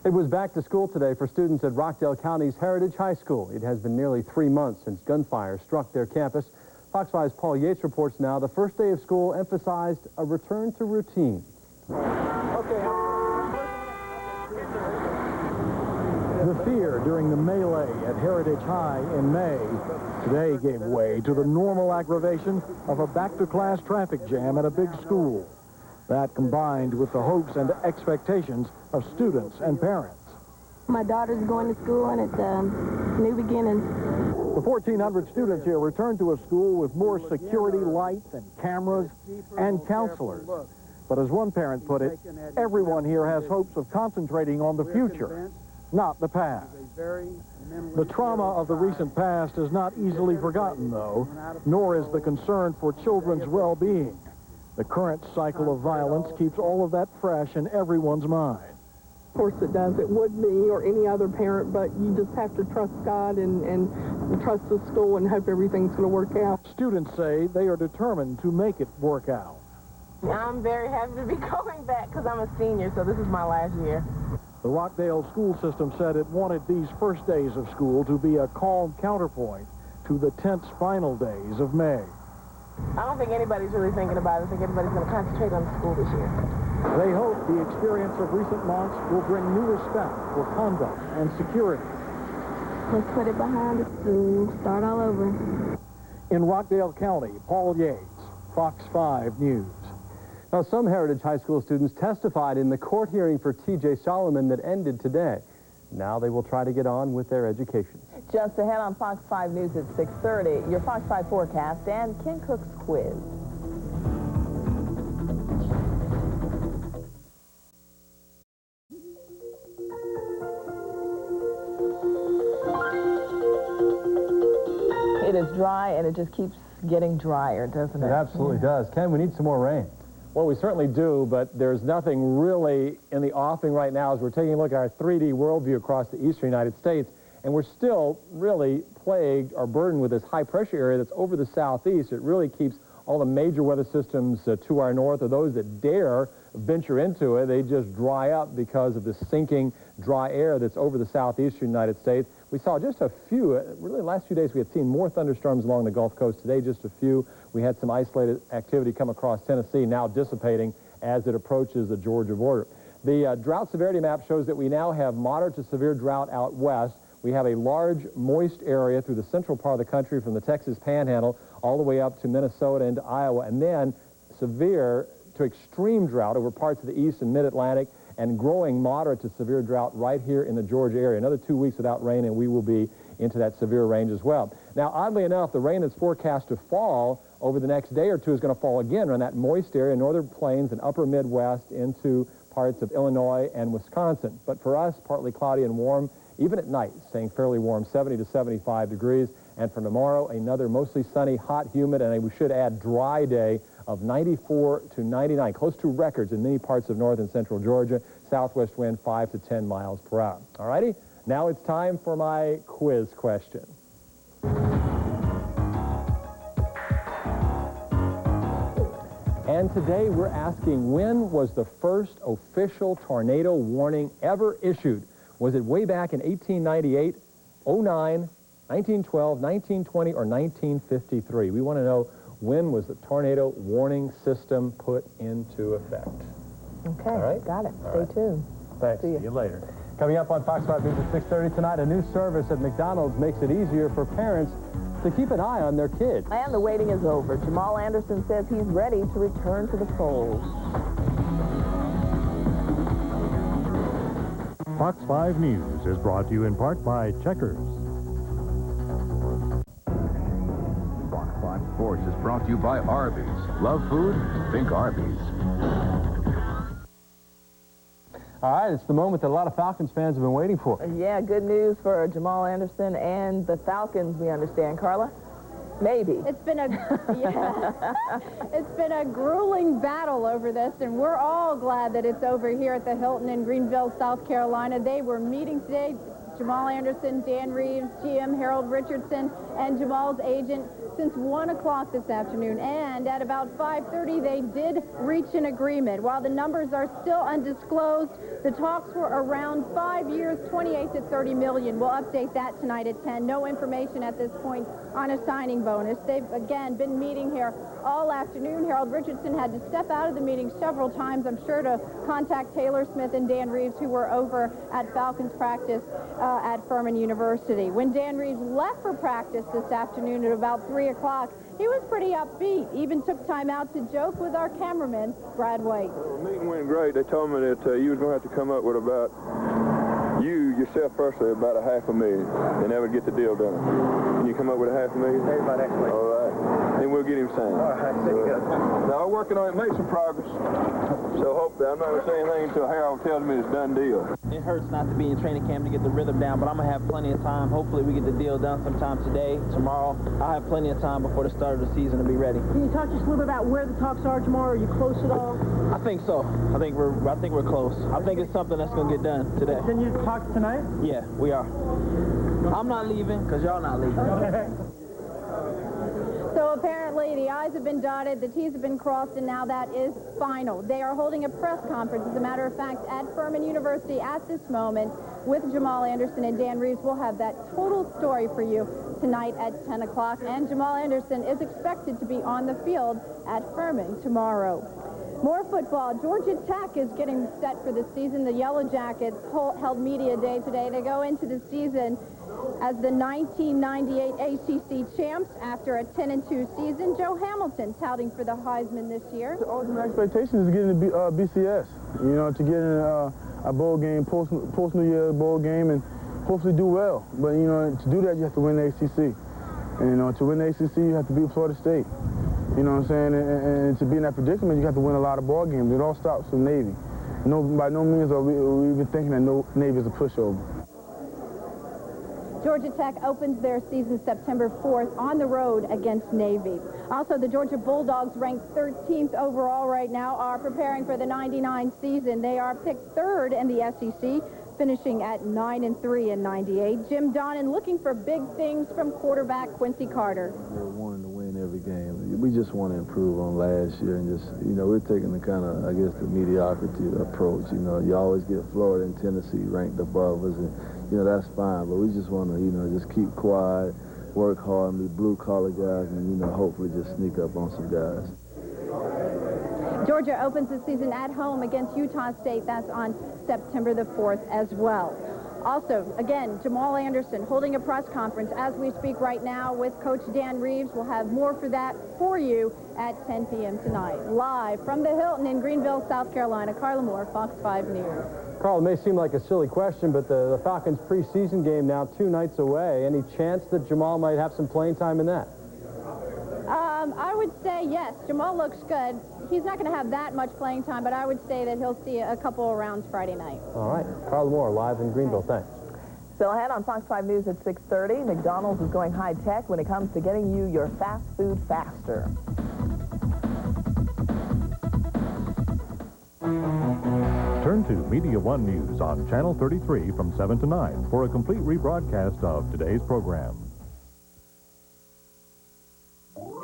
Speaker 1: It was back to school today for students at Rockdale County's Heritage High School. It has been nearly 3 months since gunfire struck their campus. Fox 5's Paul Yates reports now the first day of school emphasized a return to routine.
Speaker 6: The fear during the melee at Heritage High in May today gave way to the normal aggravation of a back-to-class traffic jam at a big school. That combined with the hopes and expectations of students and parents.
Speaker 23: My daughter's going to school, and it's a new beginning.
Speaker 6: The 1,400 students here returned to a school with more security lights and cameras and counselors. But as one parent put it, everyone here has hopes of concentrating on the future, not the past. The trauma of the recent past is not easily forgotten, though, nor is the concern for children's well-being. The current cycle of violence keeps all of that fresh in everyone's mind.
Speaker 24: Of course it does. It would me or any other parent, but you just have to trust God and trust the school and hope everything's going to work out.
Speaker 6: Students say they are determined to make it work out.
Speaker 25: I'm very happy to be going back because I'm a senior, so this is my last year.
Speaker 6: The Rockdale school system said it wanted these first days of school to be a calm counterpoint to the tense final days of May.
Speaker 25: I don't think anybody's really thinking about it. I think everybody's going to concentrate on school this year.
Speaker 6: They hope the experience of recent months will bring new respect for conduct and security.
Speaker 23: Let's put it behind us and start all over.
Speaker 6: In Rockdale County, Paul Yates, Fox 5 News.
Speaker 1: Now, some Heritage High School students testified in the court hearing for T.J. Solomon that ended today. Now they will try to get on with their education.
Speaker 5: Just ahead on Fox 5 News at 6:30, your Fox 5 forecast and Ken Cook's quiz. It is dry, and it just keeps getting drier, doesn't it?
Speaker 1: It absolutely does. Ken, we need some more rain.
Speaker 3: Well, we certainly do, but there's nothing really in the offing right now as we're taking a look at our 3D worldview across the eastern United States, and we're still really plagued or burdened with this high-pressure area that's over the southeast. It really keeps
Speaker 1: all the major weather systems to our north, or those that dare venture into it, they just dry up because of the sinking dry air that's over the southeastern United States. We saw just a few, really the last few days we had seen more thunderstorms along the Gulf Coast. Today, just a few. We had some isolated activity come across Tennessee, now dissipating as it approaches the Georgia border. The drought severity map shows that we now have moderate to severe drought out west. We have a large, moist area through the central part of the country from the Texas Panhandle all the way up to Minnesota into Iowa, and then severe to extreme drought over parts of the east and mid-Atlantic, and growing moderate to severe drought right here in the Georgia area. Another 2 weeks without rain, and we will be into that severe range as well. Now, oddly enough, the rain that's forecast to fall over the next day or two is going to fall again on that moist area, northern plains and upper Midwest into parts of Illinois and Wisconsin. But for us, partly cloudy and warm, even at night, staying fairly warm, 70 to 75 degrees. And for tomorrow, another mostly sunny, hot, humid, and we should add dry day of 94 to 99, close to records in many parts of north and central Georgia. Southwest wind 5 to 10 miles per hour. All righty, now it's time for my quiz question. And today we're asking, when was the first official tornado warning ever issued? Was it way back in 1898, 09, 1912, 1920, or 1953? We want to know, when was the tornado warning system put into effect?
Speaker 5: Okay,
Speaker 1: all right?
Speaker 5: Got it.
Speaker 1: All
Speaker 5: Stay
Speaker 1: right.
Speaker 5: tuned.
Speaker 1: Thanks. See you later. Coming up on Fox 5 News at 6:30 tonight, a new service at McDonald's makes it easier for parents to keep an eye on their kids.
Speaker 5: And the waiting is over. Jamal Anderson says he's ready to return to the fold.
Speaker 3: Fox 5 News is brought to you in part by Checkers.
Speaker 28: Fox 5 Sports is brought to you by Arby's. Love food? Think Arby's.
Speaker 1: All right, it's the moment that a lot of Falcons fans have been waiting for.
Speaker 5: Yeah, good news for Jamal Anderson and the Falcons, we understand. Carla? Maybe.
Speaker 11: It's been a it's been a grueling battle over this, and we're all glad that it's over here at the Hilton in Greenville, South Carolina. They were meeting today. Jamal Anderson, Dan Reeves, GM Harold Richardson, and Jamal's agent since 1 o'clock this afternoon. And at about 5:30, they did reach an agreement. While the numbers are still undisclosed, the talks were around 5 years, 28 to 30 million. We'll update that tonight at 10. No information at this point on a signing bonus. They've, again, been meeting here all afternoon. Harold Richardson had to step out of the meeting several times, I'm sure, to contact Taylor Smith and Dan Reeves, who were over at Falcons practice at Furman University. When Dan Reeves left for practice this afternoon at about 3 o'clock, he was pretty upbeat. Even took time out to joke with our cameraman, Brad White.
Speaker 2: Well, the meeting went great. They told me that you was going to have to come up with about, you yourself personally, about $500,000, and that would get the deal done. Can you come up with $500,000? Maybe by next week. All right. Then we'll get him signed. All right, see you. Now, we're working on it, make some progress. So hopefully, I'm not going to say anything until Harold tells me it's a done deal.
Speaker 4: It hurts not to be in training camp to get the rhythm down, but I'm going to have plenty of time. Hopefully, we get the deal done sometime today, tomorrow. I'll have plenty of time before the start of the season to be ready.
Speaker 7: Can you talk just a little bit about where the talks are tomorrow? Are you close at all?
Speaker 4: I think so. I think we're close. I think it's something that's going to get done today.
Speaker 7: Then you talk tonight?
Speaker 4: Yeah, we are. I'm not leaving because y'all not leaving.
Speaker 11: So apparently the I's have been dotted, the T's have been crossed, and now that is final. They are holding a press conference, as a matter of fact, at Furman University at this moment with Jamal Anderson and Dan Reeves. We'll have that total story for you tonight at 10 o'clock. And Jamal Anderson is expected to be on the field at Furman tomorrow. More football. Georgia Tech is getting set for the season. The Yellow Jackets held media day today. They go into the season as the 1998 ACC champs after a 10-2 season. Joe Hamilton touting for the Heisman this year.
Speaker 8: The ultimate expectation is getting to BCS, you know, to get in a bowl game, post-New Year bowl game, and hopefully do well. But, you know, to do that, you have to win the ACC. And, you know, to win the ACC, you have to beat Florida State. You know what I'm saying? And to be in that predicament, you have to win a lot of ball games. It all stops with Navy. By no means are we even thinking that Navy is a pushover.
Speaker 11: Georgia Tech opens their season September 4th on the road against Navy. Also, the Georgia Bulldogs, ranked 13th overall right now, are preparing for the '99 season. They are picked 3rd in the SEC, finishing at 9-3 in '98. Jim Donnan looking for big things from quarterback Quincy Carter.
Speaker 13: We're wanting to win every game. We just want to improve on last year and just, you know, we're taking the kind of, I guess, the mediocrity approach. You know, you always get Florida and Tennessee ranked above us, and, you know, that's fine. But we just want to, you know, just keep quiet, work hard, and be blue-collar guys, and, you know, hopefully just sneak up on some guys.
Speaker 11: Georgia opens the season at home against Utah State. That's on September the 4th as well. Also, again, Jamal Anderson holding a press conference as we speak right now with Coach Dan Reeves. We'll have more for that for you at 10 p.m. tonight. Live from the Hilton in Greenville, South Carolina, Carla Moore, Fox 5 News.
Speaker 1: Carl, it may seem like a silly question, but the Falcons' preseason game now 2 nights away. Any chance that Jamal might have some playing time in that?
Speaker 11: I would say yes. Jamal looks good. He's not going to have that much playing time, but I would say that he'll see a couple of rounds Friday night.
Speaker 1: All right. Carla Moore, live in Greenville. Thanks.
Speaker 5: Still ahead on Fox 5 News at 6:30, McDonald's is going high-tech when it comes to getting you your fast food faster.
Speaker 14: Turn to Media One News on Channel 33 from 7 to 9 for a complete rebroadcast of today's program.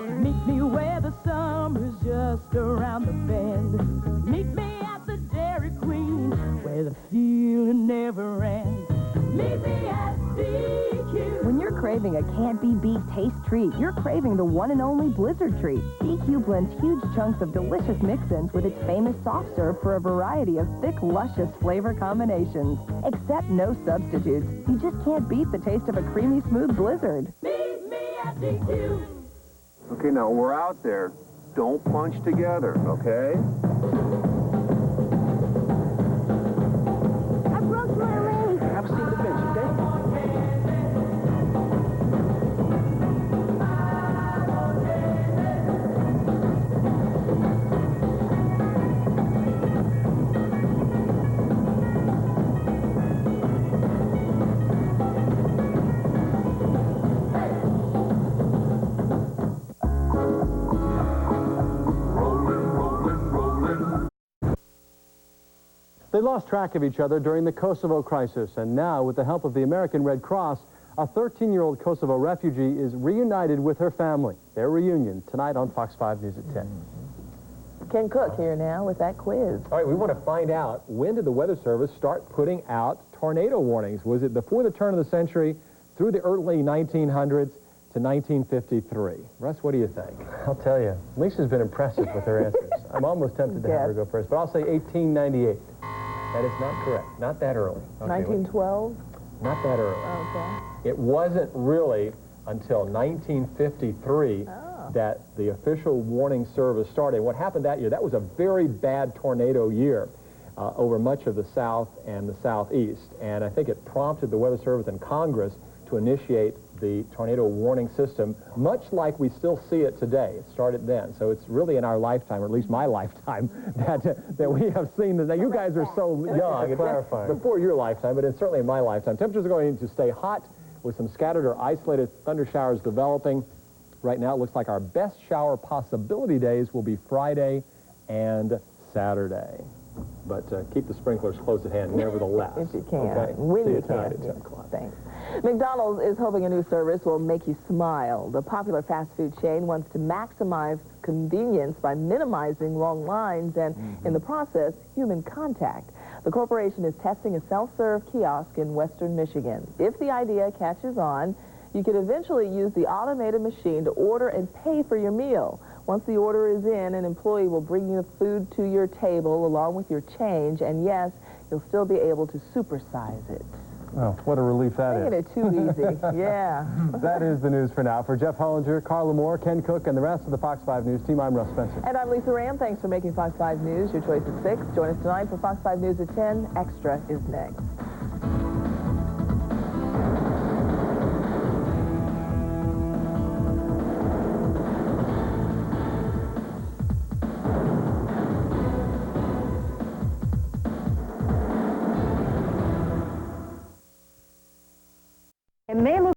Speaker 15: Meet me where the summer's just around the bend. Meet me at the Dairy Queen where the feeling never ends. Meet me at DQ.
Speaker 16: When you're craving a can't-be-beat taste treat, you're craving the one and only Blizzard treat. DQ blends huge chunks of delicious mix-ins with its famous soft serve for a variety of thick, luscious flavor combinations. Except no substitutes. You just can't beat the taste of a creamy, smooth Blizzard.
Speaker 15: Meet me at DQ.
Speaker 17: Okay, now we're out there. Don't punch together, okay?
Speaker 15: I broke my leg.
Speaker 17: Have a seat at the bench, okay?
Speaker 1: They lost track of each other during the Kosovo crisis, and now, with the help of the American Red Cross, a 13-year-old Kosovo refugee is reunited with her family. Their reunion tonight on Fox 5 News at 10.
Speaker 5: Ken Cook here now with that quiz.
Speaker 18: All right, we want to find out, when did the Weather Service start putting out tornado warnings? Was it before the turn of the century, through the early 1900s, to 1953? Russ, what do you think?
Speaker 1: I'll tell you, Lisa's been impressive with her answers. I'm almost tempted to have her go first, but I'll say 1898.
Speaker 18: That is not correct. Not that early.
Speaker 5: Okay, 1912?
Speaker 18: Not that early.
Speaker 5: Okay.
Speaker 18: It wasn't really until 1953 that the official warning service started. What happened that year, that was a very bad tornado year over much of the South and the Southeast. And I think it prompted the Weather Service and Congress to initiate the tornado warning system, much like we still see it today. It started then. So it's really in our lifetime, or at least my lifetime, that we have seen this. Now, you guys are so young. It's before your lifetime, but it's certainly in my lifetime. Temperatures are going to stay hot with some scattered or isolated thunder showers developing. Right now, it looks like our best shower possibility days will be Friday and Saturday. But keep the sprinklers close at hand, nevertheless.
Speaker 5: If you can.
Speaker 18: Okay.
Speaker 5: When
Speaker 18: See
Speaker 5: you
Speaker 18: tonight
Speaker 5: can.
Speaker 18: at 10 o'clock.
Speaker 5: Thanks. McDonald's is hoping a new service will make you smile. The popular fast food chain wants to maximize convenience by minimizing long lines and, in the process, human contact. The corporation is testing a self-serve kiosk in western Michigan. If the idea catches on, you could eventually use the automated machine to order and pay for your meal. Once the order is in, an employee will bring you food to your table along with your change, and yes, you'll still be able to supersize it.
Speaker 1: Oh, what a relief that is.
Speaker 5: Making it too easy. Yeah.
Speaker 1: That is the news for now. For Jeff Hollinger, Carla Moore, Ken Cook, and the rest of the Fox 5 News team, I'm Russ Spencer.
Speaker 5: And I'm Lisa Ram. Thanks for making Fox 5 News your choice at 6. Join us tonight for Fox 5 News at 10. Extra is next.
Speaker 26: And they look